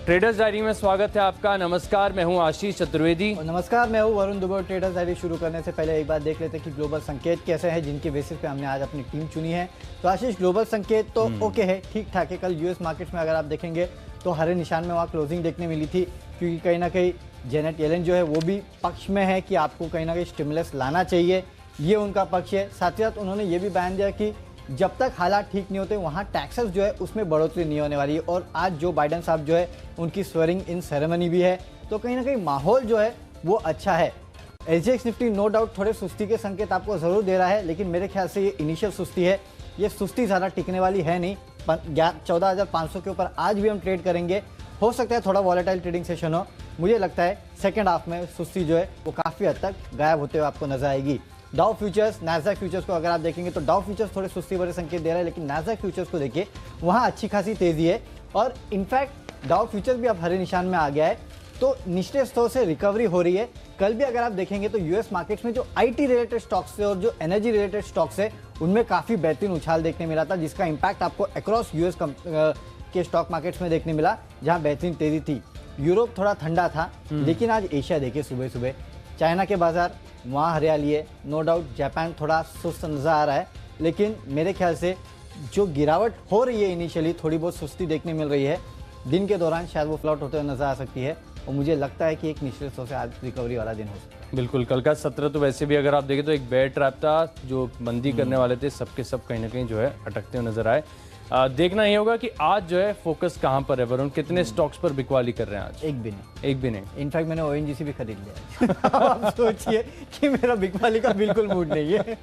Traders diary में स्वागत है आपका। नमस्कार, मैं हूं आशीष चतुर्वेदी। और नमस्कार, मैं हूं वरुण दुबे। ट्रेडर्स डायरी शुरू करने से पहले एक बात देख लेते हैं कि ग्लोबल संकेत कैसे हैं, जिनके बेसिस पे हमने आज अपनी टीम चुनी है। तो आशीष, ग्लोबल संकेत तो ओके है, ठीक ठाक है। कल यूएस मार्केट्स में अगर आप देखेंगे तो हरे निशान में वहाँ क्लोजिंग देखने मिली थी, क्योंकि कहीं ना कहीं जेनेट येलेन जो है वो भी पक्ष में है कि आपको कहीं ना कहीं स्टिमुलस लाना चाहिए, ये उनका पक्ष है। साथ ही साथ उन्होंने ये भी बयान दिया कि जब तक हालात ठीक नहीं होते वहाँ टैक्सेस जो है उसमें बढ़ोतरी नहीं होने वाली है। और आज जो बाइडेन साहब जो है उनकी स्वेरिंग इन सेरेमनी भी है, तो कहीं ना कहीं माहौल जो है वो अच्छा है। एसजीएक्स निफ्टी नो डाउट थोड़े सुस्ती के संकेत आपको ज़रूर दे रहा है, लेकिन मेरे ख्याल से ये इनिशियल सुस्ती है, ये सुस्ती ज़्यादा टिकने वाली है नहीं। 14,500 के ऊपर आज भी हम ट्रेड करेंगे। हो सकता है थोड़ा वॉलेटाइल ट्रेडिंग सेशन हो। मुझे लगता है सेकेंड हाफ में सुस्ती जो है वो काफ़ी हद तक गायब होते हुए आपको नजर आएगी। डाउ फ्यूचर्स, नैस्डैक फ्यूचर्स को अगर आप देखेंगे तो डाउ फ्यूचर्स थोड़े सुस्ती भरे संकेत दे रहा है, लेकिन नैस्डैक फ्यूचर्स को देखिए वहाँ अच्छी खासी तेजी है। और इनफैक्ट डाउ फ्यूचर्स भी अब हरे निशान में आ गया है, तो निचले स्तर से रिकवरी हो रही है। कल भी अगर आप देखेंगे तो यूएस मार्केट्स में जो आईटी रिलेटेड स्टॉक्स है और जो एनर्जी रिलेटेड स्टॉक्स है उनमें काफ़ी बेहतरीन उछाल देखने मिला था, जिसका इम्पैक्ट आपको अक्रॉस यूएस के स्टॉक मार्केट्स में देखने मिला, जहाँ बेहतरीन तेजी थी। यूरोप थोड़ा ठंडा था, लेकिन आज एशिया देखिए सुबह सुबह चाइना के बाजार वहाँ हरियाली है। नो डाउट जापान थोड़ा सुस्त नजर आ रहा है, लेकिन मेरे ख्याल से जो गिरावट हो रही है इनिशियली थोड़ी बहुत सुस्ती देखने मिल रही है, दिन के दौरान शायद वो फ्लॉट होते हुए नजर आ सकती है। और मुझे लगता है कि एक निचले स्तर से आज रिकवरी वाला दिन हो सकता है। बिल्कुल, कल का सत्र तो वैसे भी अगर आप देखें तो एक बेयर ट्रैप था। जो मंदी करने वाले थे सबके सब कहीं ना कहीं जो है अटकते हुए नजर आए। देखना ये होगा कि आज जो है फोकस कहाँ पर है वरुण, कितने स्टॉक्स पर बिकवाली कर रहे हैं आज? एक भी नहीं। इनफैक्ट मैंने ओएनजीसी भी खरीद लिया। आप सोचिए कि मेरा बिकवाली का बिल्कुल मूड नहीं है।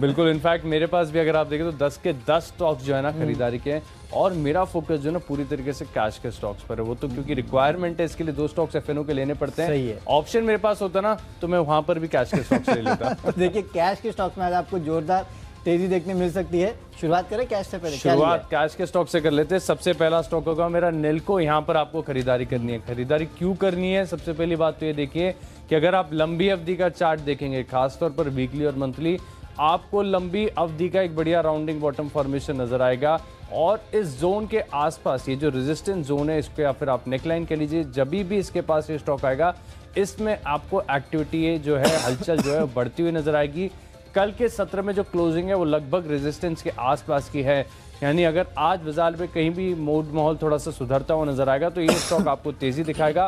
बिल्कुल, इनफैक्ट मेरे पास भी अगर आप देखें तो 10 के 10 स्टॉक्स जो है ना खरीदारी के हैं, और मेरा फोकस जो है ना पूरी तरीके से कैश के स्टॉक्स पर है। वो तो क्योंकि रिक्वायरमेंट है, इसके लिए 2 स्टॉक्स एफएनओ के लेने पड़ते हैं। सही है। ऑप्शन मेरे पास होता ना तो मैं वहां पर भी कैश के स्टॉक्स ले लेता। तो देखिए कैश के स्टॉक्स में आज आपको जोरदार तेजी देखने मिल सकती है। शुरुआत करें कैश से पहले? शुरुआत कैश के स्टॉक से कर लेते हैं। सबसे पहला स्टॉक होगा मेरा नेल्को। यहाँ पर आपको खरीदारी करनी है। खरीदारी क्यों करनी है? सबसे पहली बात तो ये देखिए कि अगर आप लंबी अवधि का चार्ट देखेंगे, खासतौर पर वीकली और मंथली, आपको लंबी अवधि का एक बढ़िया राउंडिंग बॉटम फॉर्मेशन नजर आएगा। और इस जोन के आसपास ये जो रेजिस्टेंस जोन है, इसको या फिर आप नेकलाइन कह लीजिए, जब भी इसके पास ये स्टॉक आएगा इसमें आपको एक्टिविटी जो है, हलचल जो है बढ़ती हुई नजर आएगी। कल के सत्र में जो क्लोजिंग है वो लगभग रेजिस्टेंस के आसपास की है, यानी अगर आज बाजार में कहीं भी मूड माहौल थोड़ा सा सुधरता हुआ नजर आएगा तो ये स्टॉक आपको तेजी दिखाएगा।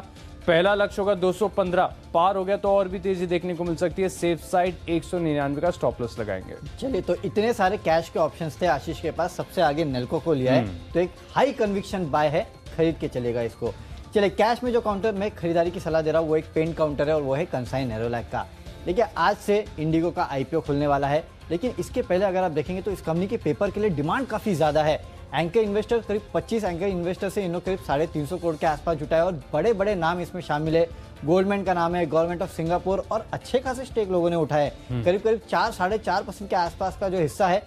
पहला लक्ष्य होगा 215, पार हो गया तो और भी तेजी देखने को मिल सकती है। सेफ साइड 199 का स्टॉप लॉस लगाएंगे। चलिए, तो इतने सारे कैश के ऑप्शंस थे आशीष के पास, सबसे आगे नेल्को को लिया है, तो एक हाई कन्विक्शन बाय है, खरीद के चलेगा इसको। चलिए, कैश में जो काउंटर में खरीदारी की सलाह दे रहा हूँ वो एक पेंट काउंटर है और वो है कंसाई नेरोलैक का। देखिए, आज से इंडिगो का आईपीओ खुलने वाला है, लेकिन इसके पहले अगर आप देखेंगे तो इस कंपनी के पेपर के लिए डिमांड काफ़ी ज़्यादा है। एंकर इन्वेस्टर करीब 25 एंकर इन्वेस्टर से इन्होंने करीब 350 करोड़ के आसपास जुटाया और बड़े बड़े नाम इसमें शामिल है। गोल्डमैन का नाम है, गवर्नमेंट ऑफ सिंगापुर, और अच्छे खासे स्टेक लोगों ने उठाए। करीब 4-4.5% के आसपास का जो हिस्सा है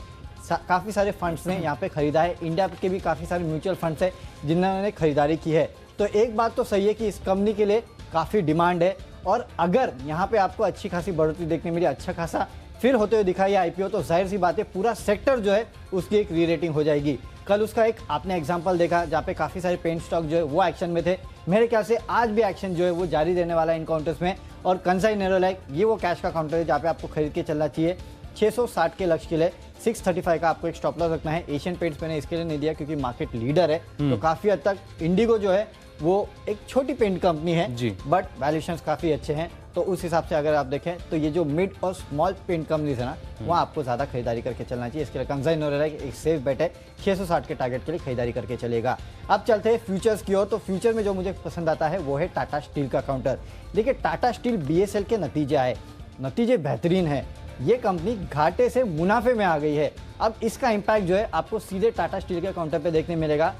काफ़ी सारे फंड्स ने यहाँ पे खरीदा है। इंडिया के भी काफ़ी सारे म्यूचुअल फंड्स है जिन्होंने खरीदारी की है। तो एक बात तो सही है कि इस कंपनी के लिए काफ़ी डिमांड है, और अगर यहाँ पे आपको अच्छी खासी बढ़ोतरी देखने मिली, अच्छा खासा फिर होते हुए दिखाई आईपीओ, तो जाहिर सी बात है पूरा सेक्टर जो है उसकी एक री रेटिंग हो जाएगी। कल उसका एक आपने एग्जांपल देखा जहाँ पे काफ़ी सारे पेंट स्टॉक जो है वो एक्शन में थे। मेरे ख्याल से आज भी एक्शन जो है वो जारी रहने वाला है इन काउंटर्स में। और कंसाई नेरोलैक ये वो कैश का काउंटर है जहाँ पे आपको खरीद के चलना चाहिए। 660 के लक्ष्य के लिए 635 का आपको एक स्टॉप लॉस रखना है। एशियन पेंट्स मैंने इसके लिए नहीं दिया क्योंकि मार्केट लीडर है, तो काफ़ी हद तक इंडिगो जो है वो एक छोटी पेंट कंपनी है जी, बट वैल्यूएशंस काफ़ी अच्छे हैं। तो उस हिसाब से अगर आप देखें तो ये जो मिड और स्मॉल पेंट कंपनीज है ना, वहाँ आपको ज़्यादा खरीदारी करके चलना चाहिए। इसके लिए कंसाई नेरोलैक एक सेफ बेट है, 660 के टारगेट के लिए खरीदारी करके चलेगा। अब चलते हैं फ्यूचर्स की ओर। तो फ्यूचर में जो मुझे पसंद आता है वो है टाटा स्टील का काउंटर। देखिए, टाटा स्टील बीएसएल के नतीजे आए, नतीजे बेहतरीन है। ये कंपनी घाटे से मुनाफे में आ गई है। अब इसका इम्पैक्ट जो है आपको सीधे टाटा स्टील के काउंटर पे देखने मिलेगा,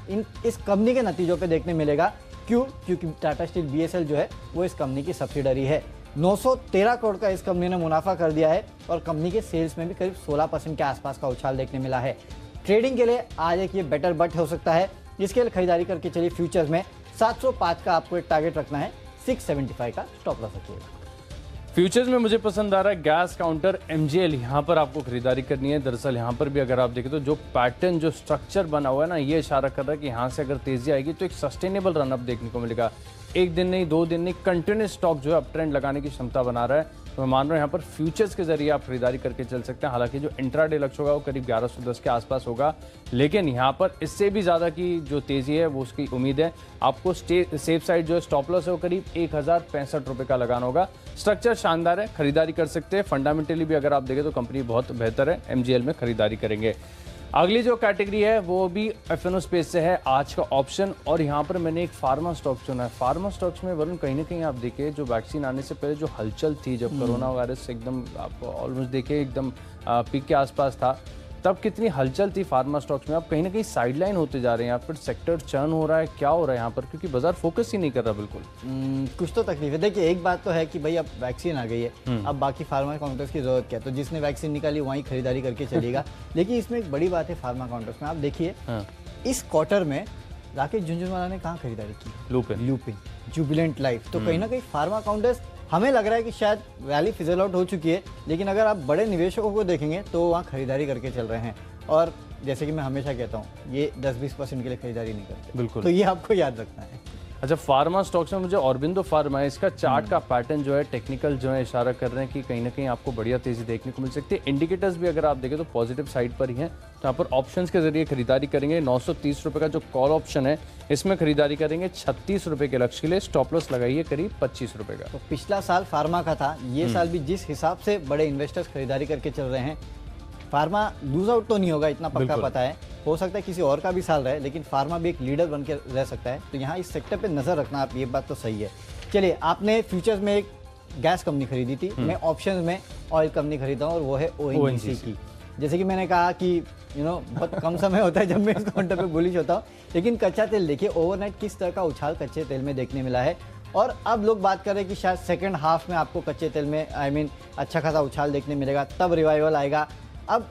इस कंपनी के नतीजों पे देखने मिलेगा। क्यों? क्योंकि टाटा स्टील बीएसएल जो है वो इस कंपनी की सब्सिडरी है। 913 करोड़ का इस कंपनी ने मुनाफा कर दिया है और कंपनी के सेल्स में भी करीब 16% के आसपास का उछाल देखने मिला है। ट्रेडिंग के लिए आज एक ये बेटर बट हो सकता है, इसके लिए खरीदारी करके चलिए। फ्यूचर्स में 705 का आपको एक टारगेट रखना है, 675 का स्टॉप लॉस रखिएगा। फ्यूचर्स में मुझे पसंद आ रहा है गैस काउंटर MGL, यहाँ पर आपको खरीदारी करनी है। दरअसल यहाँ पर भी अगर आप देखें तो जो पैटर्न, जो स्ट्रक्चर बना हुआ है ना, ये इशारा कर रहा है कि यहाँ से अगर तेजी आएगी तो एक सस्टेनेबल रनअप देखने को मिलेगा। एक दिन नहीं, 2 दिन नहीं, कंटिन्यूस स्टॉक जो है अप ट्रेंड लगाने की क्षमता बना रहा है। तो मैं मान रहा हूँ यहाँ पर फ्यूचर्स के जरिए आप खरीदारी करके चल सकते हैं। हालांकि जो इंट्राडे लक्ष्य होगा वो करीब 1110 के आसपास होगा, लेकिन यहाँ पर इससे भी ज़्यादा की जो तेज़ी है वो उसकी उम्मीद है। आपको सेफ साइड जो है स्टॉप लॉस है वो करीब 1065 रुपये का लगाना होगा। स्ट्रक्चर शानदार है, खरीदारी कर सकते हैं। फंडामेंटली भी अगर आप देखें तो कंपनी बहुत बेहतर है। MGL में खरीदारी करेंगे। अगली जो कैटेगरी है वो भी FNO स्पेस से है, आज का ऑप्शन। और यहाँ पर मैंने एक फार्मा स्टॉक चुना है। फार्मा स्टॉक्स में वरुण कहीं ना कहीं आप देखिए जो वैक्सीन आने से पहले जो हलचल थी, जब कोरोना वायरस एकदम आप ऑलमोस्ट देखिए एकदम पीक के आसपास था, तब कितनी हलचल थी फार्मा स्टॉक्स में। अब कहीं ना कहीं साइडलाइन होते जा रहे हैं, या फिर सेक्टर चर्न हो रहा है, क्या हो रहा है यहाँ पर, क्योंकि बाजार फोकस ही नहीं कर रहा बिल्कुल। कुछ तो तकलीफ है। देखिए एक बात तो है कि भाई अब वैक्सीन आ गई है, अब बाकी फार्मा काउंटर्स की जरूरत क्या है, तो जिसने वैक्सीन निकाली वहीं खरीदारी करके चलेगा। लेकिन इसमें एक बड़ी बात है फार्मा काउंटर्स में, आप देखिए इस क्वार्टर में राकेश झुनझुनवाला ने कहाँ खरीदारी की? Lupin, Jubilant life. तो कहीं ना कहीं फार्मा काउंटर्स हमें लग रहा है कि शायद रैली फिजल आउट हो चुकी है, लेकिन अगर आप बड़े निवेशकों को देखेंगे तो वहाँ खरीदारी करके चल रहे हैं। और जैसे कि मैं हमेशा कहता हूँ, ये 10-20% के लिए खरीदारी नहीं करते, बिल्कुल। तो ये आपको याद रखना है। अच्छा, फार्मा स्टॉक्स में मुझे ऑरबिंदो फार्मा है, इसका चार्ट का पैटर्न जो है, टेक्निकल जो है इशारा कर रहे हैं कि कहीं ना कहीं आपको बढ़िया तेजी देखने को मिल सकती है। इंडिकेटर्स भी अगर आप देखें तो पॉजिटिव साइड पर ही हैं। तो यहाँ पर ऑप्शंस के जरिए खरीदारी करेंगे। 930 रुपये का जो कॉल ऑप्शन है इसमें खरीदारी करेंगे 36 रुपये के लक्ष्य के लिए। स्टॉप लॉस लगाइए करीब 25 रुपये का। तो पिछला साल फार्मा का था, ये साल भी जिस हिसाब से बड़े इन्वेस्टर्स खरीदारी करके चल रहे हैं, फार्मा लूज आउट तो नहीं होगा, इतना पक्का पता है। हो सकता है किसी और का भी साल रहे, लेकिन फार्मा भी एक लीडर बन के रह सकता है। तो यहाँ इस सेक्टर पे नजर रखना आप, ये बात तो सही है। चलिए, आपने फ्यूचर्स में एक गैस कंपनी खरीदी थी, मैं ऑप्शंस में ऑयल कंपनी खरीदा हूँ और वो है ONGC की। जैसे कि मैंने कहा कि बहुत कम समय होता है जब मैं इस काउंटर पे बुलिश होता हूँ, लेकिन कच्चा तेल देखिए ओवरनाइट किस तरह का उछाल कच्चे तेल में देखने मिला है। और अब लोग बात कर रहे हैं कि शायद सेकेंड हाफ में आपको कच्चे तेल में अच्छा खासा उछाल देखने मिलेगा, तब रिवाइवल आएगा। अब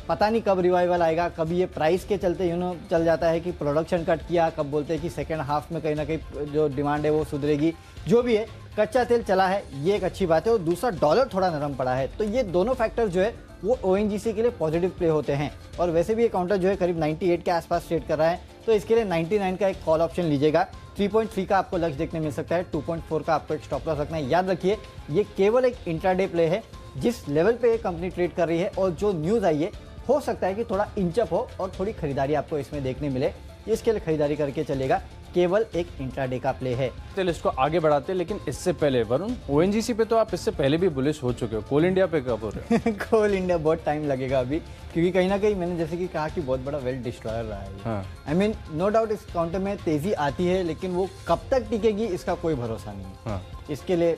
पता नहीं कब रिवाइवल आएगा, कभी ये प्राइस के चलते चल जाता है कि प्रोडक्शन कट किया, कब बोलते हैं कि सेकेंड हाफ में कहीं ना कहीं जो डिमांड है वो सुधरेगी। जो भी है, कच्चा तेल चला है, ये एक अच्छी बात है। और दूसरा, डॉलर थोड़ा नरम पड़ा है, तो ये दोनों फैक्टर जो है वो ONGC के लिए पॉजिटिव प्ले होते हैं। और वैसे भी ये काउंटर जो है करीब 98 के आसपास ट्रेड कर रहा है, तो इसके लिए 99 का एक कॉल ऑप्शन लीजिएगा। 3.3 का आपको लक्ष्य देखने मिल सकता है, 2.4 का आपको एक स्टॉप लॉस रखना है। याद रखिए, ये केवल एक इंट्राडे प्ले है। जिस लेवल पे ये कंपनी ट्रेड कर रही है और जो न्यूज़ आई है, हो सकता है कि थोड़ा इंचअप हो और थोड़ी खरीदारी आपको इसमें देखने मिले। इसके लिए खरीदारी करके चलेगा, केवल एक इंट्राडे का प्ले है। चलिए इसको आगे बढ़ाते हैं, लेकिन इससे पहले वरुण, ONGC पे तो आप इससे पहले भी बुलिश हो चुके हो, कोल इंडिया पे कब हो रहे हो? कोल इंडिया बहुत टाइम लगेगा अभी, क्योंकि कहीं ना कहीं मैंने जैसे कि कहा कि बहुत बड़ा वेल डिस्ट्रॉयर रहा है। आई मीन नो डाउट इस काउंटर में तेजी आती है, लेकिन वो कब तक टिकेगी इसका कोई भरोसा नहीं है। इसके लिए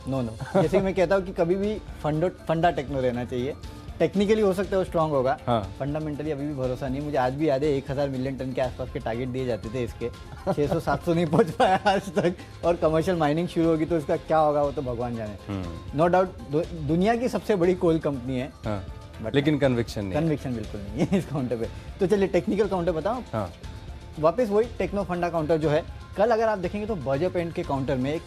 नो जैसे मैं कहता हूँ कि कभी भी फंडा टेक्नो रहना चाहिए। टेक्निकली हो सकता है वो स्ट्रांग होगा, फंडामेंटली अभी भी भरोसा नहीं। मुझे आज भी याद है 1000 मिलियन टन के आसपास के टारगेट दिए जाते थे इसके, 600-700 नहीं पहुंच पाया आज तक। और कमर्शियल माइनिंग शुरू होगी तो इसका क्या होगा वो तो भगवान जाने। नो डाउट दुनिया की सबसे बड़ी कोल कंपनी है, लेकिन कन्विक्शन बिल्कुल नहीं है इस काउंटर पे। तो चलिए टेक्निकल काउंटर बताओ। वापस वही टेक्नो फंडा काउंटर जो है, कल अगर आप देखेंगे तो बर्जर पेंट के काउंटर में एक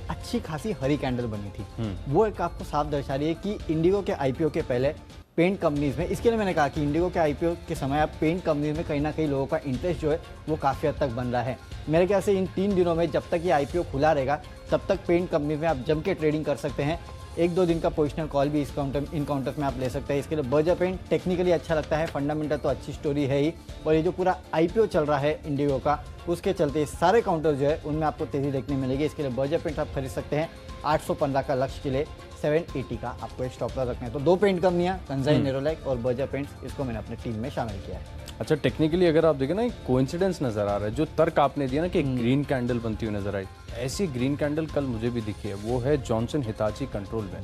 अच्छी खासी हरी कैंडल बनी थी। वो एक आपको साफ दर्शा रही है कि इंडिगो के IPO के पहले पेंट कंपनीज में, इसके लिए मैंने कहा कि इंडिगो के IPO के समय अब पेंट कंपनीज में कहीं ना कहीं लोगों का इंटरेस्ट जो है वो काफ़ी हद तक बन रहा है। मेरे ख्याल से इन 3 दिनों में जब तक ये IPO खुला रहेगा तब तक पेंट कंपनीज में आप जम के ट्रेडिंग कर सकते हैं। 1-2 दिन का पोजिशनल कॉल भी इन काउंटर्स में आप ले सकते हैं। इसके लिए बर्जर पेंट टेक्निकली अच्छा लगता है, फंडामेंटल तो अच्छी स्टोरी है ही, और ये जो पूरा IPO चल रहा है इंडिगो का, उसके चलते सारे काउंटर जो है उनमें आपको तेजी देखने मिलेगी। इसके लिए बर्जर पेंट आप खरीद सकते हैं। 815 का लक्ष्य के लिए 780 का आपको एक स्टॉप लॉस रखना है। तो 2 पेंट कंपनियां, कंजाई नेरोलैक और बर्जर पेंट्स, इसको मैंने अपनी टीम में शामिल किया है। अच्छा, टेक्निकली अगर आप देखें ना, एक कोइंसिडेंस नजर आ रहा है। जो तर्क आपने दिया ना कि ग्रीन कैंडल बनती हुई नजर आई, ऐसी ग्रीन कैंडल कल मुझे भी दिखी है। वो है जॉनसन हिताची कंट्रोल में।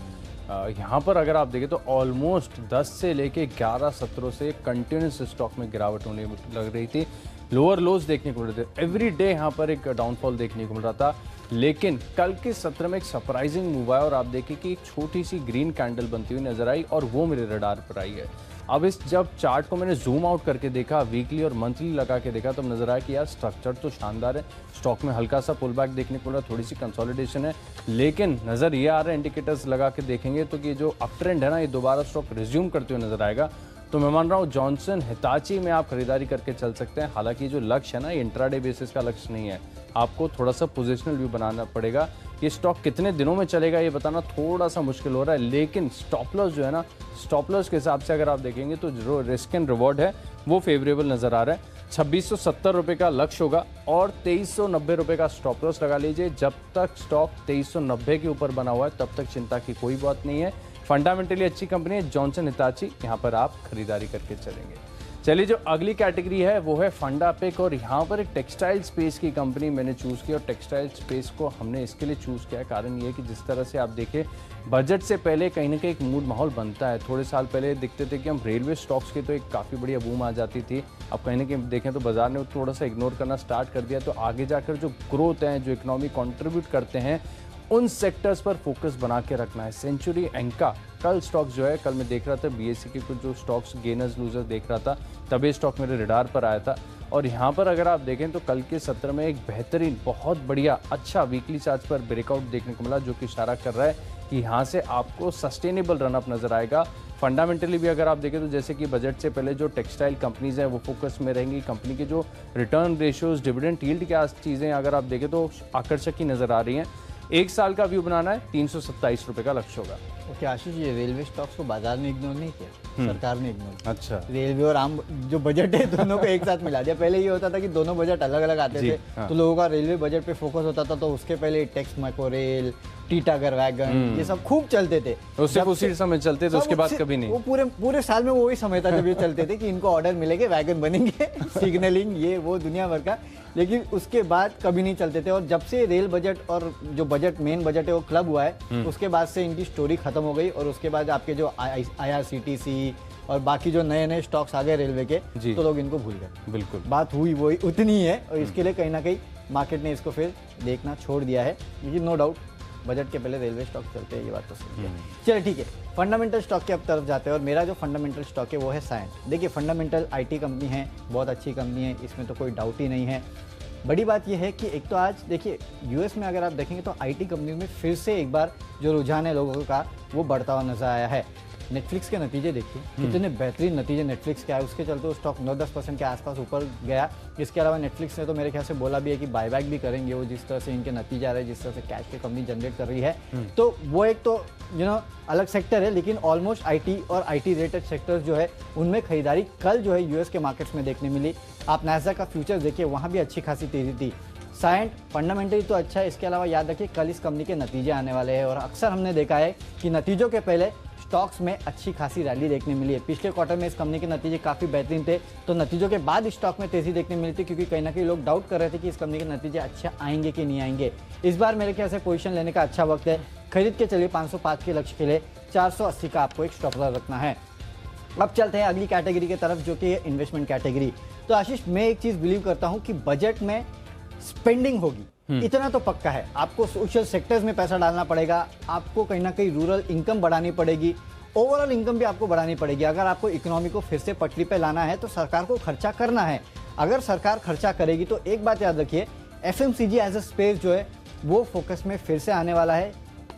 यहाँ पर अगर आप देखें तो ऑलमोस्ट 10 से लेके 11-17 से कंटिन्यूस स्टॉक में गिरावट होने लग रही थी। लोअर लोज देखने को मिल रहे थे, एवरी डे यहाँ पर एक डाउनफॉल देखने को मिल रहा था। लेकिन कल के सत्र में एक सरप्राइजिंग मूव आया और आप देखिए कि एक छोटी सी ग्रीन कैंडल बनती हुई नजर आई और वो मेरे रडार पर आई है। अब इस जब चार्ट को मैंने जूम आउट करके देखा, वीकली और मंथली लगा के देखा, तो नजर आया कि यार स्ट्रक्चर तो शानदार है, स्टॉक में हल्का सा पुल बैक देखने को मिला, थोड़ी सी कंसोलिडेशन है, लेकिन नजर ये आ रहा है इंडिकेटर्स लगा के देखेंगे तो कि जो अप ट्रेंड है ना, ये दोबारा स्टॉक रिज्यूम करते हुए नजर आएगा। तो मैं मान रहा हूँ जॉनसन हिताची में आप खरीदारी करके चल सकते हैं। हालांकि जो लक्ष्य है ना, ये इंट्राडे बेसिस का लक्ष्य नहीं है, आपको थोड़ा सा पोजिशनल व्यू बनाना पड़ेगा। ये स्टॉक कितने दिनों में चलेगा ये बताना थोड़ा सा मुश्किल हो रहा है, लेकिन स्टॉप लॉस जो है ना, स्टॉप लॉस के हिसाब से अगर आप देखेंगे तो जो रिस्क एंड रिवॉर्ड है वो फेवरेबल नजर आ रहा है। 2670 रुपये का लक्ष्य होगा और 2390 रुपये का स्टॉप लॉस लगा लीजिए। जब तक स्टॉक 2390 के ऊपर बना हुआ है तब तक चिंता की कोई बात नहीं है। फंडामेंटली अच्छी कंपनी है जॉनसन हिताची, यहाँ पर आप खरीदारी करके चलेंगे। चलिए, जो अगली कैटेगरी है वो है फंडा पिक, और यहाँ पर एक टेक्सटाइल स्पेस की कंपनी मैंने चूज़ की। और टेक्सटाइल स्पेस को हमने इसके लिए चूज़ किया है, कारण ये है कि जिस तरह से आप देखें बजट से पहले कहीं ना कहीं एक मूड माहौल बनता है। थोड़े साल पहले दिखते थे कि हम रेलवे स्टॉक्स की तो एक काफ़ी बढ़िया बूम आ जाती थी, अब कहीं ना कहीं देखें तो बाजार ने थोड़ा सा इग्नोर करना स्टार्ट कर दिया। तो आगे जाकर जो ग्रोथ है, जो इकोनॉमी कॉन्ट्रीब्यूट करते हैं, उन सेक्टर्स पर फोकस बना के रखना है। सेंचुरी एंका कल स्टॉक जो है, कल मैं देख रहा था बीएससी के कुछ जो स्टॉक्स गेनर्स लूजर्स देख रहा था, तब ये स्टॉक मेरे रडार पर आया था। और यहाँ पर अगर आप देखें तो कल के सत्र में एक बेहतरीन, बहुत बढ़िया, अच्छा वीकली चार्ट पर ब्रेकआउट देखने को मिला, जो कि इशारा कर रहा है कि यहाँ से आपको सस्टेनेबल रनअप नजर आएगा। फंडामेंटली भी अगर आप देखें तो जैसे कि बजट से पहले जो टेक्सटाइल कंपनीज हैं वो फोकस में रहेंगी। कंपनी के जो रिटर्न रेशियोज, डिविडेंड यील्ड क्या चीज़ें अगर आप देखें तो आकर्षक ही नजर आ रही हैं। एक साल का व्यू बनाना है, 327 रुपये का लक्ष्य होगा। ओके आशीष, ये रेलवे स्टॉक्स को बाजार ने इग्नोर नहीं किया, सरकार ने इग्नोर। अच्छा, रेलवे और आम जो बजट है दोनों को एक साथ मिला दिया। पहले ये होता था कि दोनों बजट अलग अलग आते थे, हाँ। तो लोगों का रेलवे बजट पे फोकस होता था, तो उसके पहले टेक्स मैको रेल, टीटागर वैगन, ये सब खूब चलते थे। उससे उसी समय चलते थे, उसके बाद कभी नहीं। वो पूरे साल में वही समय था जब ये चलते थे कि इनको ऑर्डर मिलेंगे, वैगन बनेंगे, सिग्नलिंग, ये वो दुनिया भर का। लेकिन उसके बाद कभी नहीं चलते थे। और जब से रेल बजट और जो बजट मेन बजट है वो क्लब हुआ है, उसके बाद से इनकी स्टोरी खत्म हो गई। और उसके बाद आपके जो IRCTC और बाकी जो नए नए स्टॉक्स आ गए रेलवे के, तो लोग इनको भूल गए। बिल्कुल, बात हुई वही उतनी ही है, और इसके लिए कहीं ना कहीं मार्केट ने इसको फिर देखना छोड़ दिया है। लेकिन नो डाउट बजट के पहले रेलवे स्टॉक चलते हैं, ये बात तो सही है। चलिए ठीक है, फंडामेंटल स्टॉक के अब तरफ जाते हैं, और मेरा जो फंडामेंटल स्टॉक है वो है सायंट। देखिए, फंडामेंटल IT कंपनी है, बहुत अच्छी कंपनी है, इसमें तो कोई डाउट ही नहीं है। बड़ी बात यह है कि एक तो आज देखिए US में अगर आप देखेंगे तो IT कंपनी में फिर से एक बार जो रुझान है लोगों का वो बढ़ता हुआ नजर आया है। नेटफ्लिक्स के नतीजे देखिए, कितने बेहतरीन नतीजे नेटफ्लिक्स के आए, उसके चलते वो स्टॉक 9-10% के आसपास ऊपर गया। इसके अलावा नेटफ्लिक्स ने तो मेरे ख्याल से बोला भी है कि बायबैक भी करेंगे वो, जिस तरह से इनके नतीजे आ रहे हैं, जिस तरह से कैश की कंपनी जनरेट कर रही है। तो वो एक तो अलग सेक्टर है, लेकिन ऑलमोस्ट IT और IT रिलेटेड सेक्टर्स जो है उनमें खरीदारी कल जो है US के मार्केट्स में देखने मिली। आप नास्डैक का फ्यूचर्स देखिए, वहाँ भी अच्छी खासी तेजी थी। सायंट फंडामेंटली तो अच्छा है, इसके अलावा याद रखिए कल इस कंपनी के नतीजे आने वाले हैं, और अक्सर हमने देखा है कि नतीजों के पहले स्टॉक्स में अच्छी खासी रैली देखने मिली है। पिछले क्वार्टर में इस कंपनी के नतीजे काफ़ी बेहतरीन थे, तो नतीजों के बाद स्टॉक में तेजी देखने मिली थी, क्योंकि कहीं ना कहीं लोग डाउट कर रहे थे कि इस कंपनी के नतीजे अच्छे आएंगे कि नहीं आएंगे। इस बार मेरे ख्याल से पोजीशन लेने का अच्छा वक्त है, खरीद के चलिए 505 के लक्ष्य के लिए 480 का आपको एक स्टॉप लॉस रखना है। अब चलते हैं अगली कैटेगरी की तरफ, जो कि है इन्वेस्टमेंट कैटेगरी। तो आशीष, मैं एक चीज़ बिलीव करता हूँ कि बजट में स्पेंडिंग होगी, इतना तो पक्का है। आपको सोशल सेक्टर्स में पैसा डालना पड़ेगा, आपको कहीं ना कहीं रूरल इनकम बढ़ानी पड़ेगी, ओवरऑल इनकम भी आपको बढ़ानी पड़ेगी। अगर आपको इकोनॉमी को फिर से पटरी पे लाना है तो सरकार को खर्चा करना है। अगर सरकार खर्चा करेगी तो एक बात याद रखिए, FMCG एज अ स्पेस जो है वो फोकस में फिर से आने वाला है।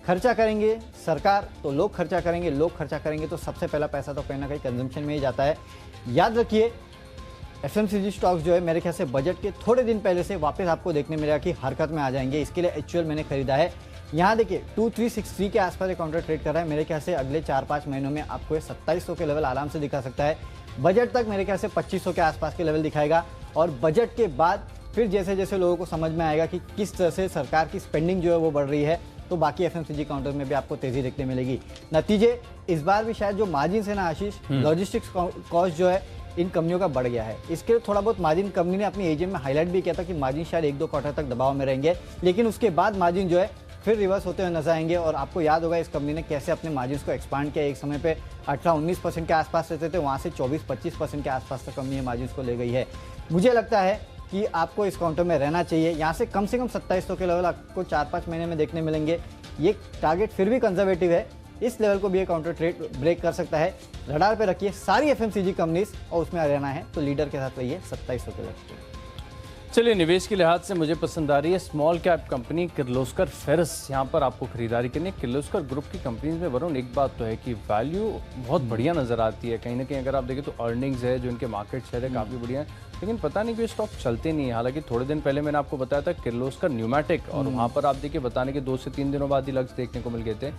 खर्चा करेंगे सरकार तो लोग खर्चा करेंगे, लोग खर्चा करेंगे तो सबसे पहला पैसा तो कहीं ना कहीं कंजम्पशन में ही जाता है। याद रखिए, FMCG स्टॉक्स जो है मेरे ख्याल से बजट के थोड़े दिन पहले से वापस आपको देखने मिलेगा कि हरकत में आ जाएंगे। इसके लिए HUL मैंने खरीदा है। यहाँ देखिए 2363 के आसपास एक काउंटर ट्रेड कर रहा है। मेरे ख्याल से अगले 4-5 महीनों में आपको 2700 के लेवल आराम से दिखा सकता है। बजट तक मेरे ख्याल से 2500 के आसपास के लेवल दिखाएगा, और बजट के बाद फिर जैसे जैसे लोगों को समझ में आएगा कि किस तरह से सरकार की स्पेंडिंग जो है वो बढ़ रही है, तो बाकी FMCG काउंटर में भी आपको तेजी देखने मिलेगी। नतीजे इस बार भी शायद जो मार्जिन है ना आशीष, लॉजिस्टिक्स कॉस्ट जो है इन कंपनियों का बढ़ गया है। इसके थोड़ा बहुत मार्जिन कंपनी ने अपनी AGM में हाईलाइट भी किया था कि मार्जिन शायद 1-2 क्वार्टर तक दबाव में रहेंगे, लेकिन उसके बाद मार्जिन जो है फिर रिवर्स होते हुए नजर आएंगे। और आपको याद होगा इस कंपनी ने कैसे अपने मार्जिन को एक्सपांड किया। एक समय पे 18-19% के आसपास रहते थे, वहाँ से 24-25% के आसपास तक कंपनी मार्जिन को ले गई है। मुझे लगता है कि आपको इस काउंटर में रहना चाहिए। यहाँ से कम 2700 के लेवल आपको 4-5 महीने में देखने मिलेंगे। ये टारगेट फिर भी कंजर्वेटिव है, इस लेवल को भी ये काउंटर ट्रेड ब्रेक कर सकता है। रडार पे रखिए सारी एफएमसीजी कंपनीज और उसमें रहना है तो लीडर के साथ रहिए 2700 के लक्ष्य। चलिए, निवेश के लिहाज से मुझे पसंद आ रही है small cap company Kirloskar ferrous. यहाँ पर आपको खरीदारी करनी है। किर्लोस्कर ग्रुप की कंपनीज में वरुण एक बात तो है कि वैल्यू बहुत बढ़िया नजर आती है। कहीं ना कहीं अगर आप देखें तो अर्निंग्स है, जो इनके मार्केट शेयर है, काफी बढ़िया है, लेकिन पता नहीं कि स्टॉक चलते नहीं है। हालांकि थोड़े दिन पहले मैंने आपको बताया था किर्लोस्कर न्यूमैटिक, और वहां पर आप देखिए बताने के 2 से 3 दिनों बाद ही लक्ष्य देखने को मिल गए थे।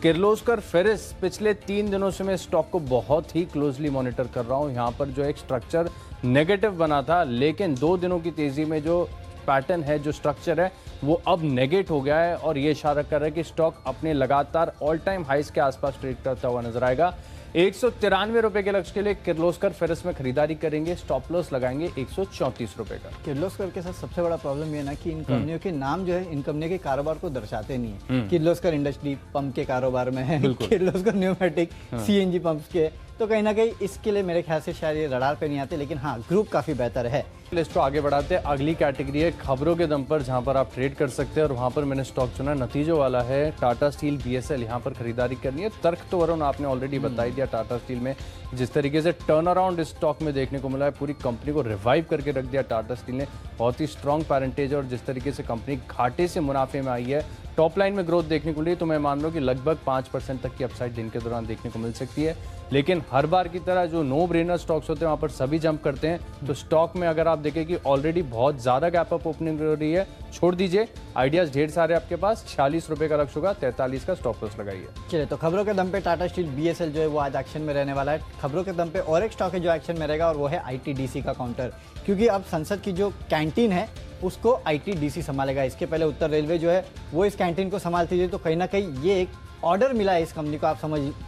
किर्लोस्कर फेरस पिछले 3 दिनों से मैं स्टॉक को बहुत ही क्लोजली मॉनिटर कर रहा हूँ। यहाँ पर जो एक स्ट्रक्चर नेगेटिव बना था, लेकिन 2 दिनों की तेजी में जो पैटर्न है, जो स्ट्रक्चर है, वो अब नेगेट हो गया है और ये इशारा कर रहा है कि स्टॉक अपने लगातार ऑल टाइम हाइस के आसपास ट्रेड करता हुआ नजर आएगा। 193 रुपए के लक्ष्य के लिए किर्लोस्कर फेरस में खरीदारी करेंगे। स्टॉप लॉस लगाएंगे 134 रुपए का। किर्लोस्कर के साथ सबसे बड़ा प्रॉब्लम ये ना कि इन कंपनियों के नाम जो है इन कंपनियों के कारोबार को दर्शाते नहीं है। किर्लोस्कर इंडस्ट्री पंप के कारोबार में है, किर्लोस्कर न्यूमैटिक सीएनजी पंप्स के, तो कहीं ना कहीं इसके लिए मेरे ख्याल से शायद ये रडार पे नहीं आते, लेकिन हाँ ग्रुप काफी बेहतर है। लिस्ट को आगे बढ़ाते हैं। अगली कैटेगरी है खबरों के दम पर, जहां पर आप ट्रेड कर सकते हैं, और वहां पर मैंने स्टॉक चुना नतीजों वाला है टाटा स्टील बीएसएल। यहां पर खरीदारी करनी है। तर्क तो वरुण आपने ऑलरेडी बता ही दिया। टाटा स्टील में जिस तरीके से टर्न अराउंड इस स्टॉक में देखने को मिला है, पूरी कंपनी को रिवाइव करके रख दिया टाटा स्टील ने। बहुत ही स्ट्रॉन्ग पैरेंटेज है, और जिस तरीके से कंपनी घाटे से मुनाफे में आई है, टॉप लाइन में ग्रोथ देखने को मिली, तो मैं मान रहा हूं कि लगभग 5% तक की अपसाइड दिन के दौरान देखने को मिल सकती है। लेकिन हर बार की तरह जो नो ब्रेनर स्टॉक्स होते हैं वहां पर सभी जंप करते हैं, तो स्टॉक में अगर आप देखें कि ऑलरेडी बहुत ज्यादा गैप अप ओपनिंग हो रही है, छोड़ दीजिए। आइडियाज ढेर सारे आपके पास। 46 रुपए का लक्ष्य होगा, 43 का स्टॉप लॉस लगाइए। चलिए, तो खबरों के दम पे टाटा स्टील बीएसएल जो है वो आज एक्शन में रहने वाला है। खबरों के दम पे और एक स्टॉक है जो एक्शन में रहेगा, और वो है आईटीडीसी का काउंटर, क्योंकि अब संसद की जो कैंटीन है उसको आईटीडीसी संभालेगा। इसके पहले उत्तर रेलवे जो है वो इस कैंटीन को संभालती थी, तो कहीं ना कहीं ये एक ऑर्डर मिला है इस कंपनी को। आप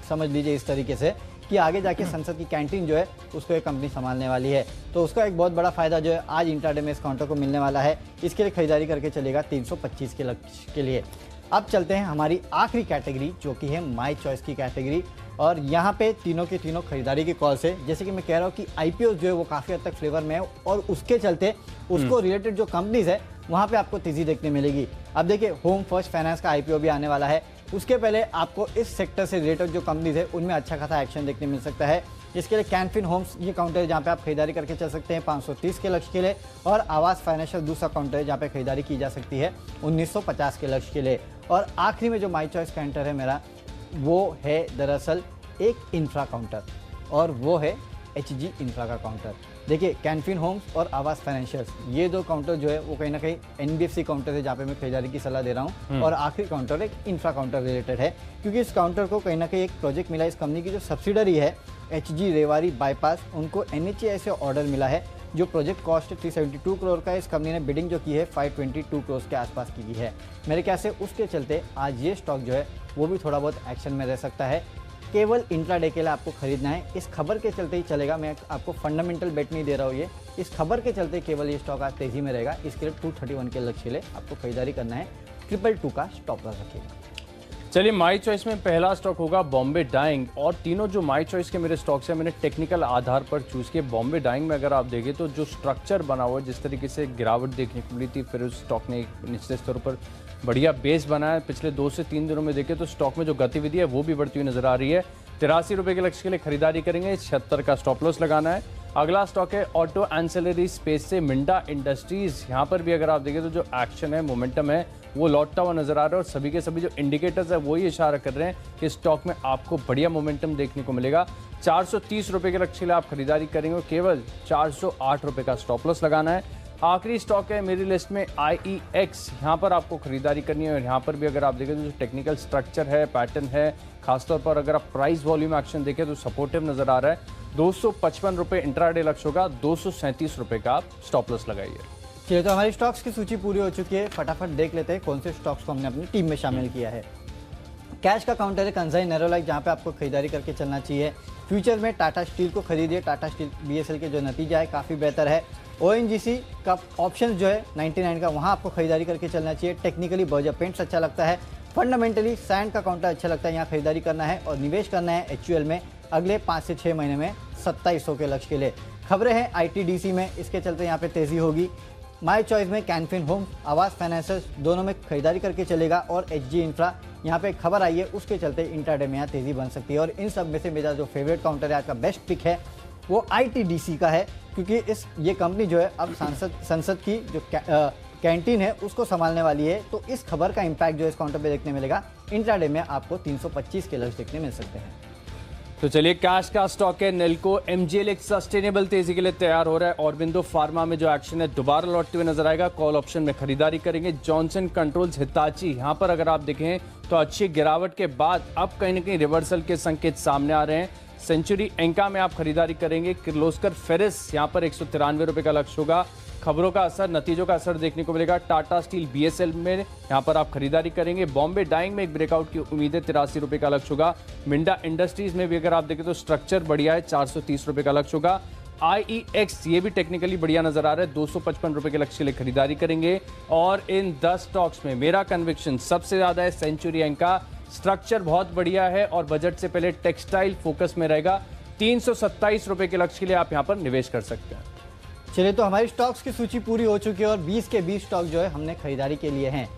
समझ लीजिए इस तरीके से कि आगे जाके संसद की कैंटीन जो है उसको एक कंपनी संभालने वाली है, तो उसका एक बहुत बड़ा फायदा जो है आज इंट्राडे में इस काउंटर को मिलने वाला है। इसके लिए खरीदारी करके चलेगा 325 के लक्ष्य के लिए। अब चलते हैं हमारी आखिरी कैटेगरी, जो कि है माय चॉइस की कैटेगरी, और यहाँ पे तीनों के तीनों खरीदारी के कॉल से, जैसे कि मैं कह रहा हूँ कि आईपीओ जो है वो काफ़ी हद तक फ्लेवर में है, और उसके चलते उसको रिलेटेड जो कंपनीज है वहाँ पे आपको तेजी देखने मिलेगी। अब देखिए, होम फर्स्ट फाइनेंस का आईपीओ भी आने वाला है। उसके पहले आपको इस सेक्टर से रिलेटेड जो कंपनीज है उनमें अच्छा खासा एक्शन देखने मिल सकता है। इसके लिए कैनफिन होम्स ये काउंटर है जहाँ पे आप खरीदारी करके चल सकते हैं 530 के लक्ष्य के लिए, और आवास फाइनेंशियल दूसरा काउंटर है जहाँ पे खरीदारी की जा सकती है 1950 के लक्ष्य के लिए। और आखिरी में जो माई चॉइस काउंटर है मेरा, वो है दरअसल एक इंफ्रा काउंटर, और वो है एचजी इंफ्रा का काउंटर। देखिए, कैनफिन होम्स और आवास फाइनेंशियल्स, ये 2 काउंटर जो है वो कहीं ना कहीं एनबीएफसी काउंटर है जहाँ पे मैं खरीदारी की सलाह दे रहा हूँ, और आखिरी काउंटर एक इंफ्रा काउंटर रिलेटेड है, क्योंकि इस काउंटर को कहीं ना कहीं एक प्रोजेक्ट मिला। इस कंपनी की जो सब्सिडरी है एचजी रेवाड़ी बाईपास, उनको एनएचएआई से ऑर्डर मिला है। जो प्रोजेक्ट कॉस्ट 372 करोड़ का है, इस कंपनी ने बिडिंग जो की है 522 करोड़ के आसपास की है। मेरे ख्याल से उसके चलते आज ये स्टॉक जो है वो भी थोड़ा बहुत एक्शन में रह सकता है। केवल इंट्राडे के लिए आपको खरीदना है। इस खबर के चलते ही चलेगा, मैं आपको फंडामेंटल बेट नहीं दे रहा हूँ। ये इस खबर के चलते केवल ये स्टॉक आज तेजी में रहेगा। इसके लिए 231 के लक्ष्य के लिए आपको खरीदारी करना है। 222 का स्टॉप लॉस रखिएगा। चलिए, माई चॉइस में पहला स्टॉक होगा बॉम्बे डाइंग, और तीनों जो माई चॉइस के मेरे स्टॉक्स हैं मैंने टेक्निकल आधार पर चूज किए। बॉम्बे डाइंग में अगर आप देखें तो जो स्ट्रक्चर बना हुआ है, जिस तरीके से गिरावट देखने को मिली थी, फिर उस स्टॉक ने निचले स्तर पर बढ़िया बेस बनाया। पिछले 2 से 3 दिनों में देखें तो स्टॉक में जो गतिविधि है वो भी बढ़ती हुई नजर आ रही है। 83 रुपए के लक्ष्य के लिए खरीदारी करेंगे। 76 का स्टॉप लॉस लगाना है। अगला स्टॉक है ऑटो एंसेलरी स्पेस से मिंडा इंडस्ट्रीज। यहाँ पर भी अगर आप देखें तो जो एक्शन है, मोमेंटम है, वो लौटता हुआ नजर आ रहा है, और सभी के सभी जो इंडिकेटर्स है वो ही इशारा कर रहे हैं कि स्टॉक में आपको बढ़िया मोमेंटम देखने को मिलेगा। 430 रुपए के लक्ष्य के लिए आप खरीदारी करेंगे। केवल 408 रुपए का स्टॉप लॉस लगाना है। आखिरी स्टॉक है मेरी लिस्ट में IEX। यहाँ पर आपको खरीदारी करनी है, और यहाँ पर भी अगर आप देखें तो जो टेक्निकल स्ट्रक्चर है, पैटर्न है, खासतौर पर अगर आप प्राइस वॉल्यूम एक्शन देखें तो सपोर्टिव नजर आ रहा है। 255 रुपए इंट्राडे लक्ष्य होगा। 237 रुपए का आप स्टॉप लॉस लगाइए। चलिए, तो हमारी स्टॉक्स की सूची पूरी हो चुकी है। फटाफट देख लेते हैं कौन से स्टॉक्स को हमने अपनी टीम में शामिल किया है। कैश का काउंटर है कंसाई नेरोलैक, जहाँ पे आपको खरीदारी करके चलना चाहिए। फ्यूचर में टाटा स्टील को खरीदिए। टाटा स्टील बीएसएल के जो नतीजा है काफ़ी बेहतर है। ONGC का ऑप्शन जो है 99 का, वहाँ आपको खरीदारी करके चलना चाहिए। टेक्निकली बर्जर पेंट्स अच्छा लगता है। फंडामेंटली सैंड का काउंटर अच्छा लगता है, यहाँ खरीदारी करना है। और निवेश करना है HUL में अगले 5 से 6 महीने में 2700 के लक्ष्य के लिए। खबरें हैं ITDC में, इसके चलते यहाँ पे तेज़ी होगी। माई चॉइस में कैनफिन होम, आवास फाइनेंसर्स, दोनों में खरीदारी करके चलेगा। और HG इंफ्रा, यहाँ पे एक खबर आई है, उसके चलते इंट्राडे में यहाँ तेजी बन सकती है। और इन सब में से मेरा जो फेवरेट काउंटर है, आज का बेस्ट पिक है, वो ITDC का है, क्योंकि ये कंपनी जो है अब संसद की जो कैंटीन है उसको संभालने वाली है। तो इस खबर का इंपैक्ट जो है इस काउंटर पे देखने मिलेगा। इंट्राडे में आपको 325 के लक्ष्य देखने मिल सकते हैं। तो चलिए, कैश का स्टॉक है नेल्को। MGL एक सस्टेनेबल तेजी के लिए तैयार हो रहा है। ऑरबिंदो फार्मा में जो एक्शन है दोबारा लौटते हुए नजर आएगा। कॉल ऑप्शन में खरीदारी करेंगे। जॉनसन कंट्रोल्स, हिताची, यहां पर अगर आप देखें तो अच्छी गिरावट के बाद अब कहीं ना कहीं रिवर्सल के संकेत सामने आ रहे हैं। सेंचुरी एंका में आप खरीदारी करेंगे। किर्लोस्कर फेरिस यहां पर 193 रुपए का लक्ष्य होगा। खबरों का असर, नतीजों का असर देखने को मिलेगा। टाटा स्टील BSL में यहां पर आप खरीदारी करेंगे। बॉम्बे डाइंग में एक ब्रेकआउट की उम्मीद है, 83 रुपए का लक्ष्य होगा। मिंडा इंडस्ट्रीज में भी अगर आप देखें तो स्ट्रक्चर बढ़िया है, 430 रुपए का लक्ष्य होगा। IEX ये भी टेक्निकली बढ़िया नजर आ रहा है, 255 रुपए के लक्ष्य के लिए खरीदारी करेंगे। और इन 10 स्टॉक्स में मेरा कन्विक्शन सबसे ज्यादा है सेंचुरी एंका। स्ट्रक्चर बहुत बढ़िया है और बजट से पहले टेक्सटाइल फोकस में रहेगा। 327 रुपए के लक्ष्य के लिए आप यहां पर निवेश कर सकते हैं। चलिए, तो हमारी स्टॉक्स की सूची पूरी हो चुकी है और 20 के 20 स्टॉक जो है हमने खरीदारी के लिए हैं।